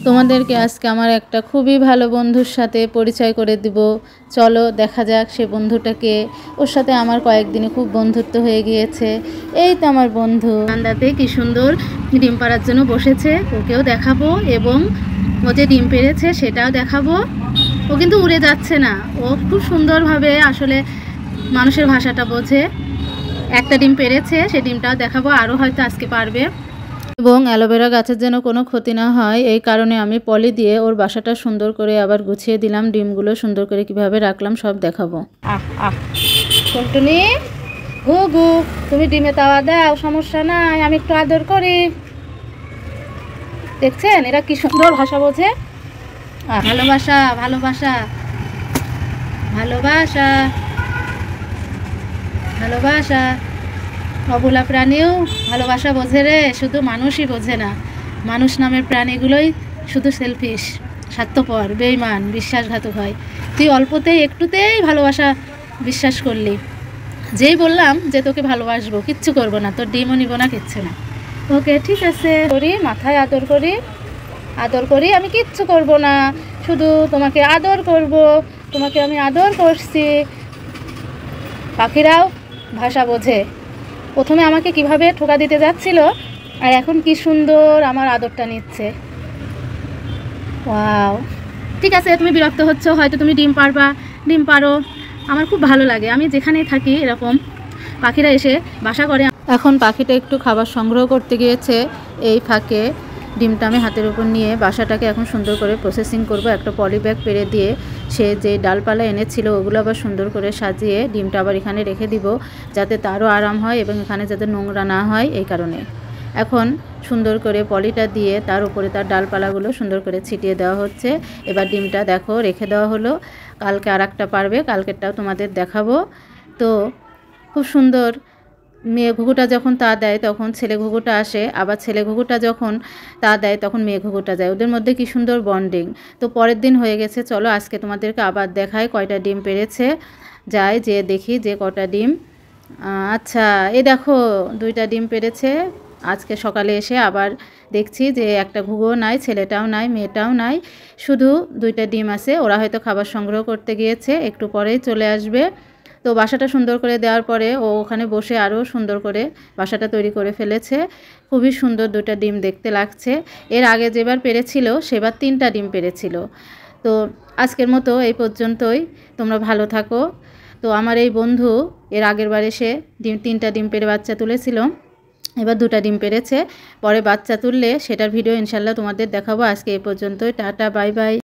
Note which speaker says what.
Speaker 1: তোমাদেরকে আজকে আমার একটা খুবই ভালো বন্ধুর সাথে পরিচয় করে দিব। চলো দেখা যাক সে বন্ধুটাকে। ওর সাথে আমার কয়েকদিনে খুব বন্ধুত্ব হয়ে গিয়েছে। এই তো আমার বন্ধু বারান্দাতে কি সুন্দর ডিম পাড়ার জন্য বসেছে, ওকেও দেখাবো এবং ও যে ডিম পেড়েছে সেটাও দেখাবো। ও কিন্তু উড়ে যাচ্ছে না, ও খুব সুন্দরভাবে আসলে মানুষের ভাষাটা বোঝে। একটা ডিম পেড়েছে, সেই ডিমটাও দেখাবো, আরও হয়তো আজকে পারবে। এবং অ্যালোভেরা গাছের যেন কোনো ক্ষতি না হয় এই কারণে আমি পলি দিয়ে ওর বাসাটা সুন্দর করে আবার গুছিয়ে দিলাম। ডিমগুলো সুন্দর করে কিভাবে রাখলাম সব দেখাবো। টুনটুনি ঘুঘু, তুমি ডিমে তাওয়া দাও, সমস্যা নাই, আমি একটু আদর করি। দেখছেন এরা কি সুন্দর ভাষা বোঝে। ভালোবাসা ভালোবাসা ভালোবাসা ভালোবাসা। অবলা প্রাণীও ভালোবাসা বোঝে রে, শুধু মানুষই বোঝে না। মানুষ নামের প্রাণীগুলোই শুধু সেলফিশ, স্বার্থপর, বেইমান, বিশ্বাসঘাতক হয়। তুই অল্পতেই একটুতেই ভালোবাসা বিশ্বাস করলি। যেই বললাম যে তোকে ভালোবাসবো, কিচ্ছু করবো না, তোর ডিমও নিব না, কিচ্ছু না। ওকে ঠিক আছে করি, মাথায় আদর করি, আদর করি, আমি কিচ্ছু করব না, শুধু তোমাকে আদর করব। তোমাকে আমি আদর করছি। পাখিরাও ভাষা বোঝে। প্রথমে আমাকে কিভাবে ঠোকা দিতে যাচ্ছিল, আর এখন কি সুন্দর আমার আদরটা নিচ্ছে। ওয়াও, ঠিক আছে তুমি বিরক্ত হচ্ছ, হয়তো তুমি ডিম পারবা, ডিম পারো, আমার খুব ভালো লাগে। আমি যেখানেই থাকি এরকম পাখিরা এসে বাসা করে। এখন পাখিটা একটু খাবার সংগ্রহ করতে গিয়েছে, এই ফাঁকে ডিমটা আমি হাতের উপর নিয়ে বাসাটাকে এখন সুন্দর করে প্রসেসিং করব। একটা পলি ব্যাগ পেরে দিয়ে সে যে ডালপালা এনেছিল ওগুলো আবার সুন্দর করে সাজিয়ে ডিমটা আবার এখানে রেখে দিব, যাতে তারও আরাম হয় এবং এখানে যাতে নোংরা না হয় এই কারণে। এখন সুন্দর করে পলিটা দিয়ে তার উপরে তার ডালপালাগুলো সুন্দর করে ছিটিয়ে দেওয়া হচ্ছে। এবার ডিমটা দেখো রেখে দেওয়া হলো, কালকে আর একটা পারবে, কালকেরটাও তোমাদের দেখাবো। তো খুব সুন্দর। মেয়ে ঘুঘুটা যখন তা দেয় তখন ছেলে ঘুঘুটা আসে, আবার ছেলে ঘুঘুটা যখন তা দেয় তখন মেয়ে ঘুঘুটা যায়। ওদের মধ্যে কি সুন্দর বন্ডিং। তো পরের দিন হয়ে গেছে, চলো আজকে তোমাদেরকে আবার দেখাই কয়টা ডিম পেড়েছে। যাই যে দেখি যে কটা ডিম। আচ্ছা এই দেখো 2টা ডিম পেড়েছে। আজকে সকালে এসে আবার দেখছি যে একটা ঘুঘুও নাই, ছেলেটাও নাই, মেয়েটাও নাই, শুধু 2টা ডিম আছে। ওরা হয়তো খাবার সংগ্রহ করতে গিয়েছে, একটু পরেই চলে আসবে। তো বাসাটা সুন্দর করে দেওয়ার পরে ও ওখানে বসে আরও সুন্দর করে বাসাটা তৈরি করে ফেলেছে। খুবই সুন্দর 2টা ডিম দেখতে লাগছে। এর আগে যেবার পেরেছিল সেবার 3টা ডিম পেরেছিল। তো আজকের মতো এই পর্যন্তই, তোমরা ভালো থাকো। তো আমার এই বন্ধু এর আগের বার এসে 3টা ডিম পেড়ে বাচ্চা তুলেছিল, এবার 2টা ডিম পেরেছে। পরে বাচ্চা তুললে সেটার ভিডিও ইনশাল্লাহ তোমাদের দেখাবো। আজকে এই পর্যন্তই, টাটা বাই বাই।